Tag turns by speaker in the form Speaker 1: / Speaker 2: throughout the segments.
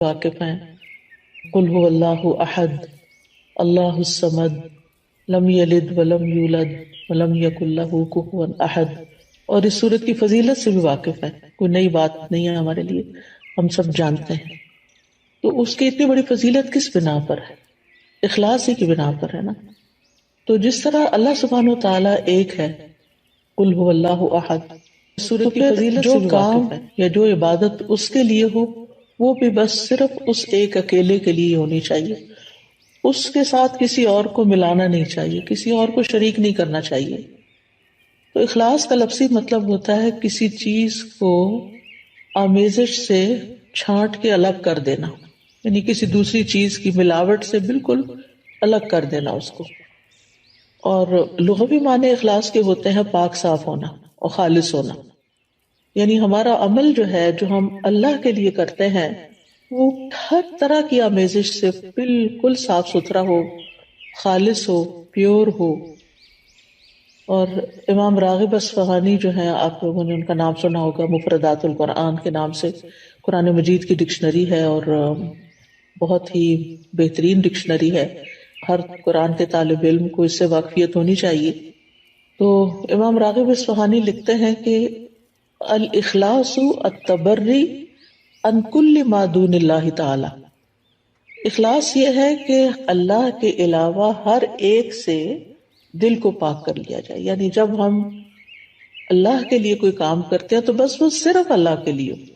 Speaker 1: واقف ہیں. قل هو اللہ احد اللہ الصمد لم یلد ولم یولد ولم یکن لہ کفوا احد. اور اس صورت کی فضیلت سے بھی واقف ہے. کوئی نئی بات نہیں ہے ہمارے لیے، ہم سب جانتے ہیں. تو اس کی اتنی بڑی فضیلت کس بنا پر ہے؟ اخلاص ہی کی بنا پر ہے نا. تو جس طرح اللہ سبحانہ و تعالیٰ ایک ہے، قل هو اللہ احد، صورت کی فضیلت سے بھی واقف ہے، یا جو عبادت اس کے لیے ہو وہ بھی بس صرف اس ایک اکیلے کے لیے ہونی چاہیے. اس کے ساتھ کسی اور کو ملانا نہیں چاہیے، کسی اور کو شریک نہیں کرنا چاہیے. تو اخلاص کا لفظی مطلب ہوتا ہے کسی چیز کو آمیزش سے چھانٹ کے الگ کر دینا، یعنی کسی دوسری چیز کی ملاوٹ سے بالکل الگ کر دینا اس کو. اور لغوی معنی اخلاص کے ہوتے ہیں پاک صاف ہونا اور خالص ہونا. یعنی ہمارا عمل جو ہے، جو ہم اللہ کے لیے کرتے ہیں، وہ ہر طرح کی آمیزش سے بالکل صاف ستھرا ہو، خالص ہو، پیور ہو. اور امام راغب اصفہانی جو ہیں، آپ لوگوں نے ان کا نام سنا ہوگا، مفردات القرآن کے نام سے قرآن مجید کی ڈکشنری ہے، اور بہت ہی بہترین ڈکشنری ہے. ہر قرآن کے طالب علم کو اس سے واقفیت ہونی چاہیے. تو امام راغب اصفہانی لکھتے ہیں کہ الاخلاص التبری عن کل ما دون اللہ تعالی. اخلاص یہ ہے کہ اللہ کے علاوہ ہر ایک سے دل کو پاک کر لیا جائے. یعنی جب ہم اللہ کے لیے کوئی کام کرتے ہیں تو بس وہ صرف اللہ کے لیے ہو،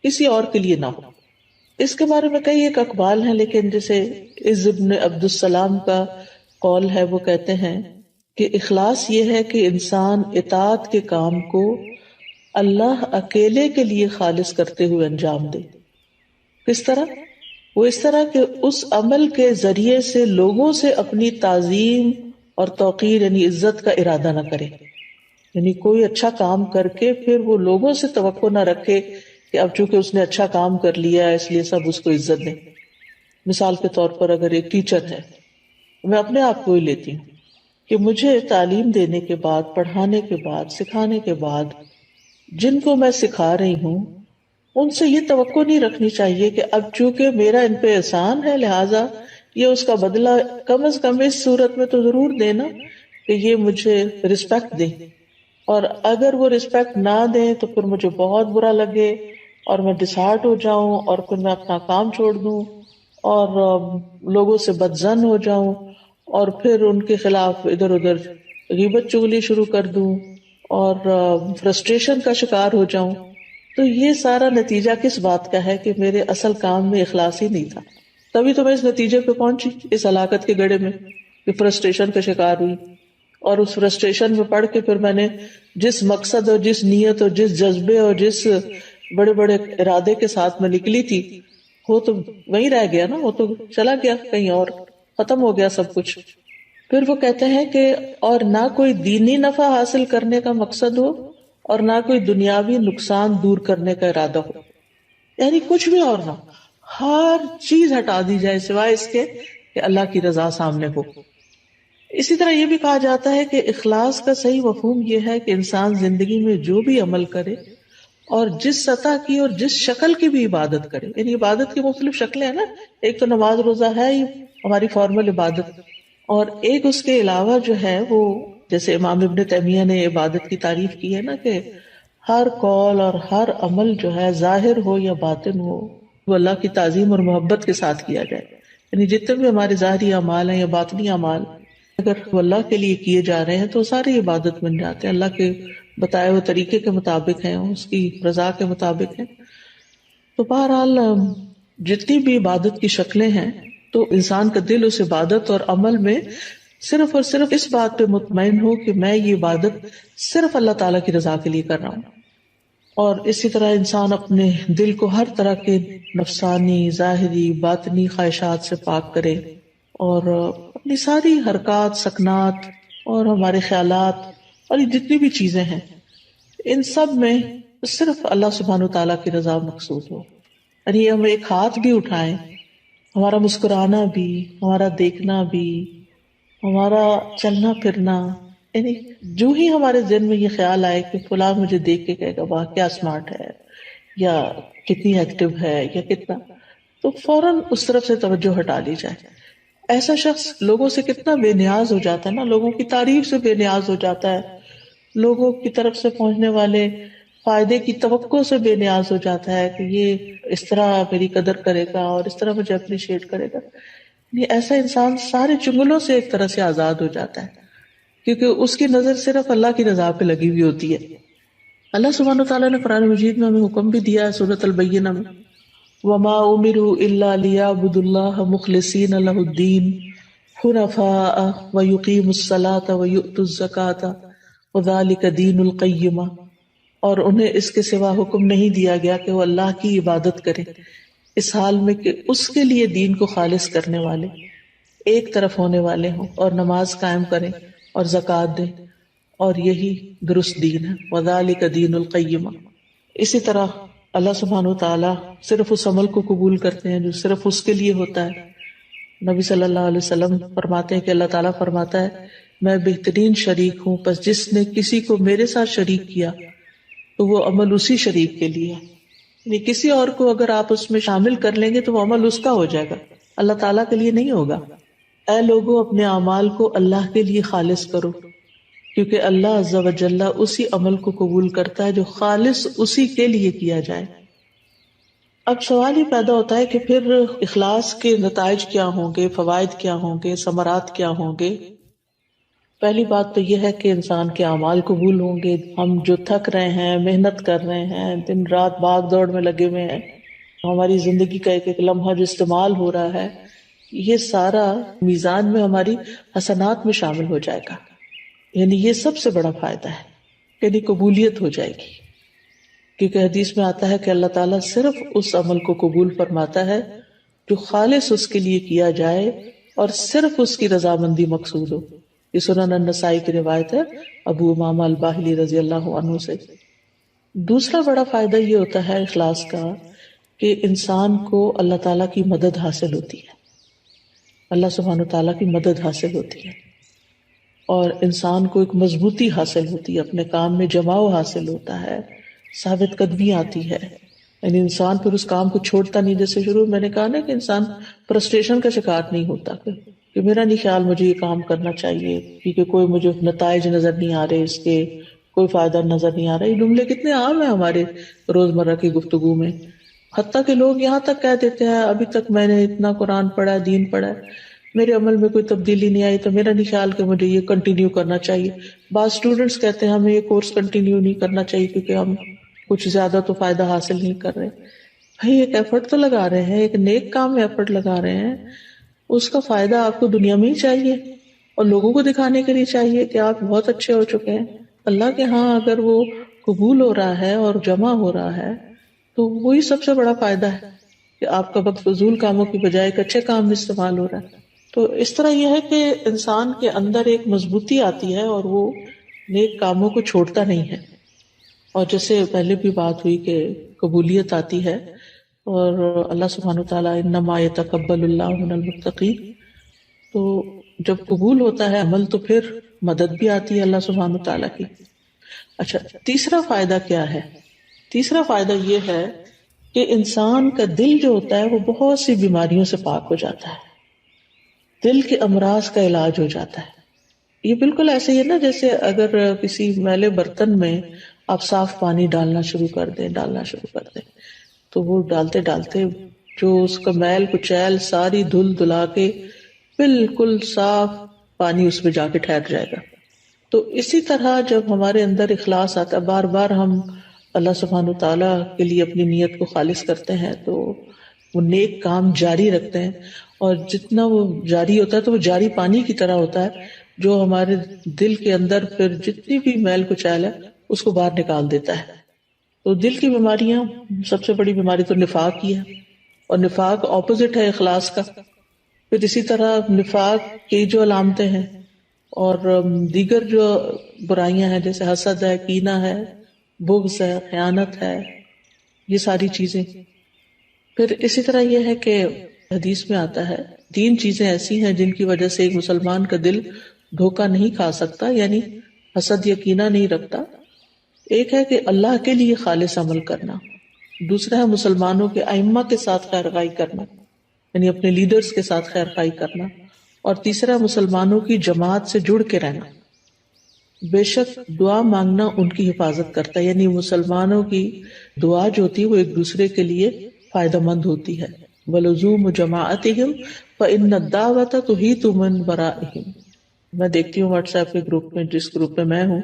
Speaker 1: کسی اور کے لیے نہ ہو. اس کے بارے میں کئی ایک اقوال ہیں، لیکن جیسے عز ابن عبد السلام کا قول ہے، وہ کہتے ہیں کہ اخلاص یہ ہے کہ انسان اطاعت کے کام کو اللہ اکیلے کے لیے خالص کرتے ہوئے انجام دے. کس طرح؟ وہ اس طرح کہ اس عمل کے ذریعے سے لوگوں سے اپنی تعظیم اور توقیر یعنی عزت کا ارادہ نہ کرے. یعنی کوئی اچھا کام کر کے پھر وہ لوگوں سے توقع نہ رکھے کہ اب چونکہ اس نے اچھا کام کر لیا اس لیے سب اس کو عزت دیں. مثال کے طور پر اگر ایک ٹیچر ہے، میں اپنے آپ کو ہی لیتی ہوں کہ مجھے تعلیم دینے کے بعد، پڑھانے کے بعد، سکھانے کے بعد جن کو میں سکھا رہی ہوں ان سے یہ توقع نہیں رکھنی چاہیے کہ اب چونکہ میرا ان پہ احسان ہے لہٰذا یہ اس کا بدلہ کم از کم اس صورت میں تو ضرور دینا کہ یہ مجھے رسپیکٹ دیں. اور اگر وہ رسپیکٹ نہ دیں تو پھر مجھے بہت برا لگے اور میں ڈسہارٹ ہو جاؤں اور پھر میں اپنا کام چھوڑ دوں اور لوگوں سے بدظن ہو جاؤں اور پھر ان کے خلاف ادھر ادھر غیبت چغلی شروع کر دوں اور فرسٹریشن کا شکار ہو جاؤں. تو یہ سارا نتیجہ کس بات کا ہے کہ میرے اصل کام میں اخلاص ہی نہیں تھا. تبھی تو میں اس نتیجے پہ پہنچی، اس ہلاکت کے گڑھے میں کہ فرسٹریشن کا شکار ہوئی. اور اس فرسٹریشن میں پڑھ کے پھر میں نے جس مقصد اور جس نیت اور جس جذبے اور جس بڑے بڑے ارادے کے ساتھ میں نکلی تھی وہ تو وہیں رہ گیا نا، وہ تو چلا گیا کہیں اور، ختم ہو گیا سب کچھ. پھر وہ کہتے ہیں کہ اور نہ کوئی دینی نفع حاصل کرنے کا مقصد ہو اور نہ کوئی دنیاوی نقصان دور کرنے کا ارادہ ہو. یعنی کچھ بھی اور نہ، ہر چیز ہٹا دی جائے سوائے اس کے کہ اللہ کی رضا سامنے ہو. اسی طرح یہ بھی کہا جاتا ہے کہ اخلاص کا صحیح مفہوم یہ ہے کہ انسان زندگی میں جو بھی عمل کرے اور جس سطح کی اور جس شکل کی بھی عبادت کرے. یعنی عبادت کی مختلف شکلیں ہیں نا، ایک تو نماز روزہ ہے ہی ہماری فارمل عبادت، اور ایک اس کے علاوہ جو ہے وہ جیسے امام ابن تیمیہ نے عبادت کی تعریف کی ہے نا کہ ہر قول اور ہر عمل جو ہے ظاہر ہو یا باطن ہو وہ اللہ کی تعظیم اور محبت کے ساتھ کیا جائے. یعنی جتنے بھی ہمارے ظاہری اعمال ہیں یا باطنی اعمال اگر وہ اللہ کے لیے کیے جا رہے ہیں تو ساری عبادت بن جاتے ہیں، اللہ کے بتائے ہوئے طریقے کے مطابق ہیں، اس کی رضا کے مطابق ہیں. تو بہرحال جتنی بھی عبادت کی شکلیں ہیں تو انسان کا دل اس عبادت اور عمل میں صرف اور صرف اس بات پہ مطمئن ہو کہ میں یہ عبادت صرف اللہ تعالیٰ کی رضا کے لیے کر رہا ہوں. اور اسی طرح انسان اپنے دل کو ہر طرح کے نفسانی، ظاہری، باطنی خواہشات سے پاک کرے اور اپنی ساری حرکات، سکنات اور ہمارے خیالات اور یہ جتنی بھی چیزیں ہیں ان سب میں صرف اللہ سبحانہ وتعالیٰ کی رضا مقصود ہو. یعنی ہم ایک ہاتھ بھی اٹھائیں، ہمارا مسکرانا بھی، ہمارا دیکھنا بھی، ہمارا چلنا پھرنا، یعنی جو ہی ہمارے ذہن میں یہ خیال آئے کہ فلاں مجھے دیکھ کے کہے گا واہ کیا اسمارٹ ہے یا کتنی ایکٹیو ہے یا کتنا، تو فوراً اس طرف سے توجہ ہٹا لی جائے. ایسا شخص لوگوں سے کتنا بے نیاز ہو جاتا ہے نا، لوگوں کی تعریف سے بے نیاز ہو جاتا ہے، لوگوں کی طرف سے پہنچنے والے فائدے کی توقع سے بے نیاز ہو جاتا ہے کہ یہ اس طرح میری قدر کرے گا اور اس طرح مجھے اپریشیٹ کرے گا. یہ ایسا انسان سارے چنگلوں سے ایک طرح سے آزاد ہو جاتا ہے، کیونکہ اس کی نظر صرف اللہ کی رضا پہ لگی ہوئی ہوتی ہے. اللہ سبحانہ وتعالیٰ نے قرآن مجید میں ہمیں حکم بھی دیا ہے سورۃ البینہ میں، وما امروا الا ليعبدوا الله مخلصين له الدين حنفاء ويقيموا الصلاة ويؤتوا الزكاة وذلك دين القیمہ، اور انہیں اس کے سوا حکم نہیں دیا گیا کہ وہ اللہ کی عبادت کریں اس حال میں کہ اس کے لیے دین کو خالص کرنے والے ایک طرف ہونے والے ہوں، اور نماز قائم کریں اور زکوٰۃ دیں، اور یہی درست دین ہے. وذلك دین القیمہ. اسی طرح اللہ سبحانہ وتعالیٰ صرف اس عمل کو قبول کرتے ہیں جو صرف اس کے لیے ہوتا ہے. نبی صلی اللہ علیہ وسلم فرماتے ہیں کہ اللہ تعالیٰ فرماتا ہے میں بہترین شریک ہوں، پس جس نے کسی کو میرے ساتھ شریک کیا تو وہ عمل اسی شریک کے لیے ہے. یعنی کسی اور کو اگر آپ اس میں شامل کر لیں گے تو وہ عمل اس کا ہو جائے گا، اللہ تعالیٰ کے لیے نہیں ہوگا. اے لوگوں اپنے اعمال کو اللہ کے لیے خالص کرو، کیونکہ اللہ عز و جل اسی عمل کو قبول کرتا ہے جو خالص اسی کے لیے کیا جائے. اب سوال یہ پیدا ہوتا ہے کہ پھر اخلاص کے نتائج کیا ہوں گے، فوائد کیا ہوں گے، ثمرات کیا ہوں گے؟ پہلی بات تو یہ ہے کہ انسان کے اعمال قبول ہوں گے. ہم جو تھک رہے ہیں، محنت کر رہے ہیں، دن رات بھاگ دوڑ میں لگے ہوئے ہیں، ہماری زندگی کا ایک ایک لمحہ جو استعمال ہو رہا ہے، یہ سارا میزان میں ہماری حسنات میں شامل ہو جائے گا. یعنی یہ سب سے بڑا فائدہ ہے، یعنی قبولیت ہو جائے گی. کیونکہ حدیث میں آتا ہے کہ اللہ تعالیٰ صرف اس عمل کو قبول فرماتا ہے جو خالص اس کے لیے کیا جائے اور صرف اس کی رضامندی مقصود ہو. یہ سنن النسائی کی روایت ہے ابو امامہ الباہلی رضی اللہ عنہ سے. دوسرا بڑا فائدہ یہ ہوتا ہے اخلاص کا کہ انسان کو اللہ تعالیٰ کی مدد حاصل ہوتی ہے، اللہ سبحانہ تعالیٰ کی مدد حاصل ہوتی ہے، اور انسان کو ایک مضبوطی حاصل ہوتی ہے، اپنے کام میں جماؤ حاصل ہوتا ہے، ثابت قدمی آتی ہے. یعنی انسان پھر اس کام کو چھوڑتا نہیں. جیسے شروع میں نے کہا نا کہ انسان فرسٹریشن کا شکار نہیں ہوتا کہ میرا نہیں خیال مجھے یہ کام کرنا چاہیے کیونکہ کوئی مجھے نتائج نظر نہیں آ رہے، اس کے کوئی فائدہ نظر نہیں آ رہا. یہ جملے کتنے عام ہیں ہمارے روزمرہ کی گفتگو میں، حتیٰ کہ لوگ یہاں تک کہہ دیتے ہیں ابھی تک میں نے اتنا قرآن پڑھا، دین پڑھا ہے، میرے عمل میں کوئی تبدیلی نہیں آئی، تو میرا نہیں خیال کہ مجھے یہ کنٹینیو کرنا چاہیے. بعض اسٹوڈینٹس کہتے ہیں ہمیں یہ کورس کنٹینیو نہیں کرنا چاہیے کیونکہ ہم کچھ زیادہ تو فائدہ حاصل نہیں کر رہے. بھائی ایک ایفرٹ تو لگا رہے ہیں، ایک نیک کام میں ایفرٹ لگا رہے ہیں، اس کا فائدہ آپ کو دنیا میں ہی چاہیے اور لوگوں کو دکھانے کے لیے چاہیے کہ آپ بہت اچھے ہو چکے ہیں. اللہ کے ہاں اگر وہ قبول ہو رہا ہے اور جمع ہو رہا ہے تو وہی سب سے بڑا فائدہ ہے کہ آپ کا وقت فضول کاموں کی بجائے ایک اچھے کام میں استعمال ہو رہا ہے. تو اس طرح یہ ہے کہ انسان کے اندر ایک مضبوطی آتی ہے اور وہ نیک کاموں کو چھوڑتا نہیں ہے. اور جیسے پہلے بھی بات ہوئی کہ قبولیت آتی ہے اور اللہ سبحانہ وتعالیٰ انما یتقبل اللہ من المتقین، تو جب قبول ہوتا ہے عمل تو پھر مدد بھی آتی ہے اللہ سبحانہ وتعالیٰ کی. اچھا، تیسرا فائدہ کیا ہے؟ تیسرا فائدہ یہ ہے کہ انسان کا دل جو ہوتا ہے وہ بہت سی بیماریوں سے پاک ہو جاتا ہے، دل کے امراض کا علاج ہو جاتا ہے. یہ بالکل ایسے ہی ہے نا جیسے اگر کسی میلے برتن میں آپ صاف پانی ڈالنا شروع کر دیں تو وہ ڈالتے ڈالتے جو اس کا میل کچیل ساری دھل دلا کے بالکل صاف پانی اس میں جا کے ٹھہر جائے گا. تو اسی طرح جب ہمارے اندر اخلاص آتا ہے، بار بار ہم اللہ سبحانہ وتعالیٰ کے لیے اپنی نیت کو خالص کرتے ہیں تو وہ نیک کام جاری رکھتے ہیں، اور جتنا وہ جاری ہوتا ہے تو وہ جاری پانی کی طرح ہوتا ہے جو ہمارے دل کے اندر پھر جتنی بھی میل کچیل ہے اس کو باہر نکال دیتا ہے. تو دل کی بیماریاں، سب سے بڑی بیماری تو نفاق ہی ہے، اور نفاق اپوزٹ ہے اخلاص کا. پھر اسی طرح نفاق کی جو علامتیں ہیں اور دیگر جو برائیاں ہیں جیسے حسد ہے، کینہ ہے، بغض ہے، خیانت ہے، یہ ساری چیزیں. پھر اسی طرح یہ ہے کہ حدیث میں آتا ہے 3 چیزیں ایسی ہیں جن کی وجہ سے ایک مسلمان کا دل دھوکہ نہیں کھا سکتا، یعنی حسد یا کینہ نہیں رکھتا. ایک ہے کہ اللہ کے لیے خالص عمل کرنا، دوسرا ہے مسلمانوں کے ائمہ کے ساتھ خیر خواہی کرنا، یعنی اپنے لیڈرز کے ساتھ خیر خواہی کرنا، اور تیسرا مسلمانوں کی جماعت سے جڑ کے رہنا۔ بے شک دعا مانگنا ان کی حفاظت کرتا ہے، یعنی مسلمانوں کی دعا جو ہوتی ہے وہ ایک دوسرے کے لیے فائدہ مند ہوتی ہے۔ وَلُزُومُ جَمَاعَتِهِمْ فَإِنَّ الدَّعْوَةَ تُحِيطُ مِنْ وَرَائِهِمْ۔ میں دیکھتی ہوں واٹس ایپ کے گروپ میں، جس گروپ میں میں ہوں،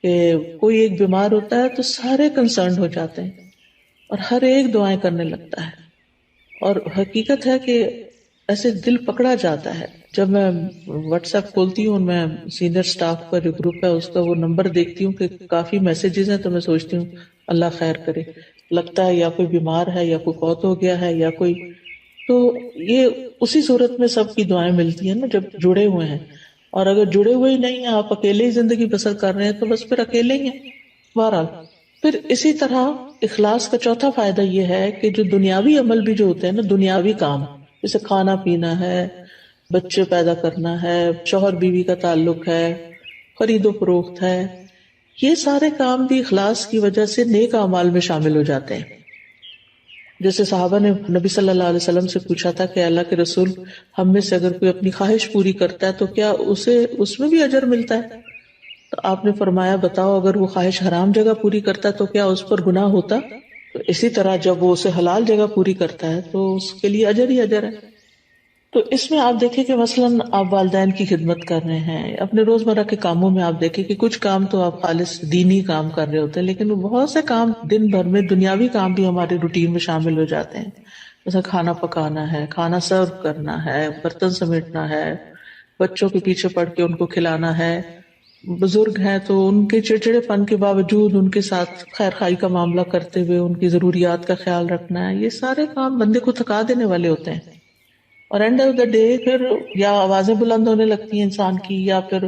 Speaker 1: کہ کوئی ایک بیمار ہوتا ہے تو سارے کنسرن ہو جاتے ہیں اور ہر ایک دعائیں کرنے لگتا ہے، اور حقیقت ہے کہ ایسے دل پکڑا جاتا ہے۔ جب میں واٹس ایپ کھولتی ہوں، میں سینئر سٹاف کا جو گروپ ہے اس کا وہ نمبر دیکھتی ہوں کہ کافی میسیجز ہیں، تو میں سوچتی ہوں اللہ خیر کرے، لگتا ہے یا کوئی بیمار ہے یا کوئی فوت ہو گیا ہے یا کوئی، تو یہ اسی صورت میں سب کی دعائیں ملتی ہیں نا جب جڑے ہوئے ہیں، اور اگر جڑے ہوئے ہی نہیں ہیں، آپ اکیلے ہی زندگی بسر کر رہے ہیں تو بس پھر اکیلے ہی ہیں بہرحال۔ پھر اسی طرح اخلاص کا چوتھا فائدہ یہ ہے کہ جو دنیاوی عمل بھی جو ہوتے ہیں نا، دنیاوی کام جیسے کھانا پینا ہے، بچے پیدا کرنا ہے، شوہر بیوی کا تعلق ہے، خرید و فروخت ہے، یہ سارے کام بھی اخلاص کی وجہ سے نیک اعمال میں شامل ہو جاتے ہیں۔ جیسے صحابہ نے نبی صلی اللہ علیہ وسلم سے پوچھا تھا کہ اللہ کے رسول، ہم میں سے اگر کوئی اپنی خواہش پوری کرتا ہے تو کیا اسے اس میں بھی اجر ملتا ہے؟ تو آپ نے فرمایا بتاؤ، اگر وہ خواہش حرام جگہ پوری کرتا ہے تو کیا اس پر گناہ ہوتا؟ تو اسی طرح جب وہ اسے حلال جگہ پوری کرتا ہے تو اس کے لیے اجر ہی اجر ہے۔ تو اس میں آپ دیکھیں کہ مثلاً آپ والدین کی خدمت کر رہے ہیں، اپنے روزمرہ کے کاموں میں آپ دیکھیں کہ کچھ کام تو آپ خالص دینی کام کر رہے ہوتے ہیں، لیکن بہت سے کام دن بھر میں دنیاوی کام بھی ہمارے روٹین میں شامل ہو جاتے ہیں، جیسے کھانا پکانا ہے، کھانا سرو کرنا ہے، برتن سمیٹنا ہے، بچوں کے پیچھے پڑ کے ان کو کھلانا ہے، بزرگ ہیں تو ان کے چڑچڑے پن کے باوجود ان کے ساتھ خیر خائی کا معاملہ کرتے ہوئے ان کی ضروریات کا خیال رکھنا ہے، یہ سارے کام بندے کو تھکا دینے والے ہوتے ہیں، اور اینڈ آف دا ڈے پھر یا آوازیں بلند ہونے لگتی ہیں انسان کی، یا پھر